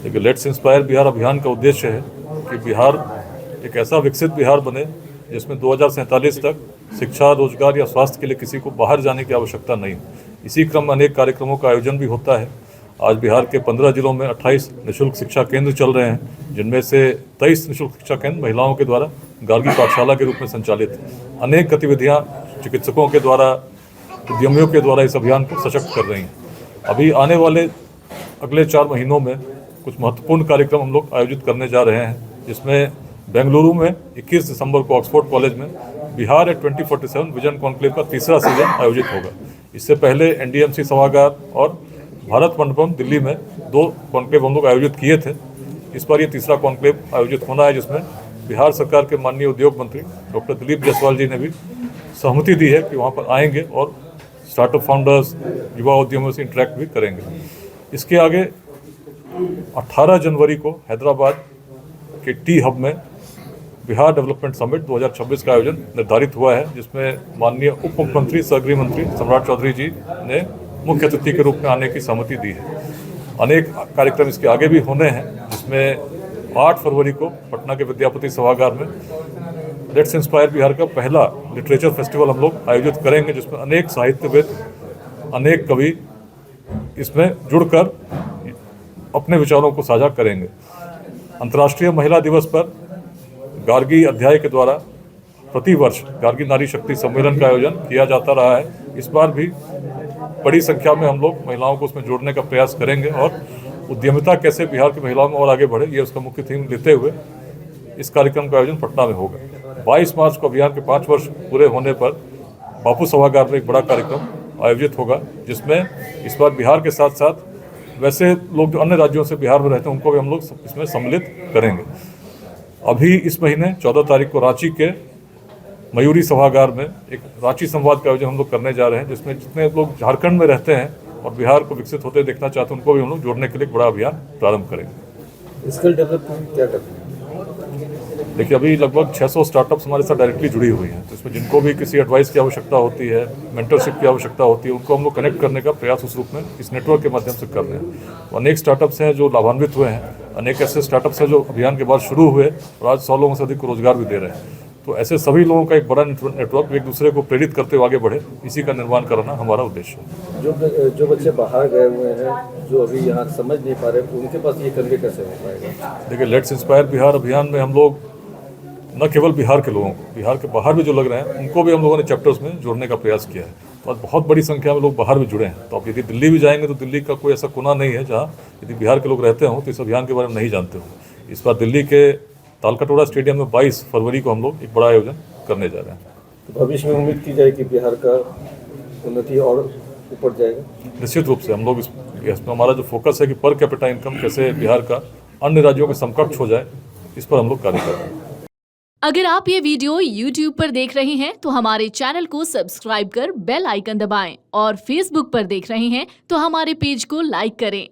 देखिए, let's inspire Bihar अभियान का उद्देश्य है कि बिहार एक ऐसा विकसित बिहार बने जिसमें 2047 तक शिक्षा, रोजगार या स्वास्थ्य के लिए किसी को बाहर जाने की आवश्यकता नहीं। इसी क्रम में अनेक कार्यक्रमों का आयोजन भी होता है। आज बिहार के 15 जिलों में 28 निःशुल्क शिक्षा केंद्र चल रहे हैं, जिनमें से 23 निःशुल्क शिक्षा केंद्र महिलाओं के द्वारा गार्गी पाठशाला के रूप में संचालित हैं। अनेक गतिविधियाँ चिकित्सकों के द्वारा, उद्यमियों के द्वारा इस अभियान को सशक्त कर रही हैं। अभी आने वाले अगले 4 महीनों में कुछ महत्वपूर्ण कार्यक्रम हम लोग आयोजित करने जा रहे हैं, जिसमें बेंगलुरु में 21 दिसंबर को ऑक्सफोर्ड कॉलेज में बिहार एट 2047 विजन कॉन्क्लेव का तीसरा सीजन आयोजित होगा। इससे पहले एनडीएमसी सभागार और भारत मंडपम दिल्ली में 2 कॉन्क्लेव हम लोग आयोजित किए थे। इस बार ये तीसरा कॉन्क्लेव आयोजित होना है, जिसमें बिहार सरकार के माननीय उद्योग मंत्री डॉक्टर दिलीप जायसवाल जी ने भी सहमति दी है कि वहाँ पर आएंगे और स्टार्टअप फाउंडर्स, युवा उद्यमियों से इंटरेक्ट भी करेंगे। इसके आगे 18 जनवरी को हैदराबाद के टी हब में बिहार डेवलपमेंट समिट 2026 का आयोजन निर्धारित हुआ है, जिसमें माननीय उप मुख्यमंत्री सह गृह मंत्री सम्राट चौधरी जी ने मुख्य अतिथि के रूप में आने की सहमति दी है। अनेक कार्यक्रम इसके आगे भी होने हैं, जिसमें 8 फरवरी को पटना के विद्यापति सभागार में लेट्स इंस्पायर बिहार का पहला लिटरेचर फेस्टिवल हम लोग आयोजित करेंगे, जिसमें अनेक साहित्यविद, अनेक कवि इसमें जुड़कर अपने विचारों को साझा करेंगे। अंतर्राष्ट्रीय महिला दिवस पर गार्गी अध्याय के द्वारा प्रतिवर्ष गार्गी नारी शक्ति सम्मेलन का आयोजन किया जाता रहा है। इस बार भी बड़ी संख्या में हम लोग महिलाओं को उसमें जोड़ने का प्रयास करेंगे और उद्यमिता कैसे बिहार की महिलाओं में और आगे बढ़े, ये उसका मुख्य थीम लेते हुए इस कार्यक्रम का आयोजन पटना में होगा। 22 मार्च को अभियान के 5 वर्ष पूरे होने पर बापू सभागार में एक बड़ा कार्यक्रम आयोजित होगा, जिसमें इस बार बिहार के साथ साथ वैसे लोग जो अन्य राज्यों से बिहार में रहते हैं उनको भी हम लोग इसमें सम्मिलित करेंगे। अभी इस महीने 14 तारीख को रांची के मयूरी सभागार में एक रांची संवाद का आयोजन हम लोग करने जा रहे हैं, जिसमें जितने लोग झारखंड में रहते हैं और बिहार को विकसित होते देखना चाहते हैं उनको भी हम लोग जोड़ने के लिए एक बड़ा अभियान प्रारंभ करेंगे। स्किल डेवलपमेंट क्या करते हैं? देखिए, अभी लगभग 600 स्टार्टअप्स हमारे साथ डायरेक्टली जुड़ी हुई हैं, तो इसमें जिनको भी किसी एडवाइस की आवश्यकता होती है, मेंटरशिप की आवश्यकता होती है, उनको हम लोग कनेक्ट करने का प्रयास उस रूप में इस नेटवर्क के माध्यम से कर रहे हैं। तो अनेक स्टार्टअप्स हैं जो लाभान्वित हुए हैं, अनेक ऐसे स्टार्टअप्स हैं जो अभियान के बाद शुरू हुए और आज 100 लोगों से अधिक को रोजगार भी दे रहे हैं। तो ऐसे सभी लोगों का एक बड़ा नेटवर्क एक दूसरे को प्रेरित करते हुए आगे बढ़े, इसी का निर्माण करना हमारा उद्देश्य है। जो बच्चे बाहर गए हुए हैं, जो अभी यहाँ समझ नहीं पा रहे, उनके पास ये कन्वे कैसे हो पाएगा? देखिए, लेट्स इंस्पायर बिहार अभियान में हम लोग न केवल बिहार के लोगों को, बिहार के बाहर भी जो लग रहे हैं उनको भी हम लोगों ने चैप्टर्स में जोड़ने का प्रयास किया है। तो आज बहुत बड़ी संख्या में लोग बाहर भी जुड़े हैं। तो आप यदि दिल्ली भी जाएंगे तो दिल्ली का कोई ऐसा कोना नहीं है जहाँ यदि बिहार के लोग रहते हों तो इस अभियान के बारे में नहीं जानते हों। इस बार दिल्ली के तालकटोरा स्टेडियम में 22 फरवरी को हम लोग एक बड़ा आयोजन करने जा रहे हैं। तो भविष्य में उम्मीद की जाए कि बिहार का उन्नति और ऊपर जाएगा? निश्चित रूप से हम लोग इसमें हमारा जो फोकस है कि पर कैपिटा इनकम कैसे बिहार का अन्य राज्यों के समकक्ष हो जाए, इस पर हम लोग कार्य कर रहे हैं। अगर आप ये वीडियो YouTube पर देख रहे हैं तो हमारे चैनल को सब्सक्राइब कर बेल आइकन दबाएं और Facebook पर देख रहे हैं तो हमारे पेज को लाइक करें।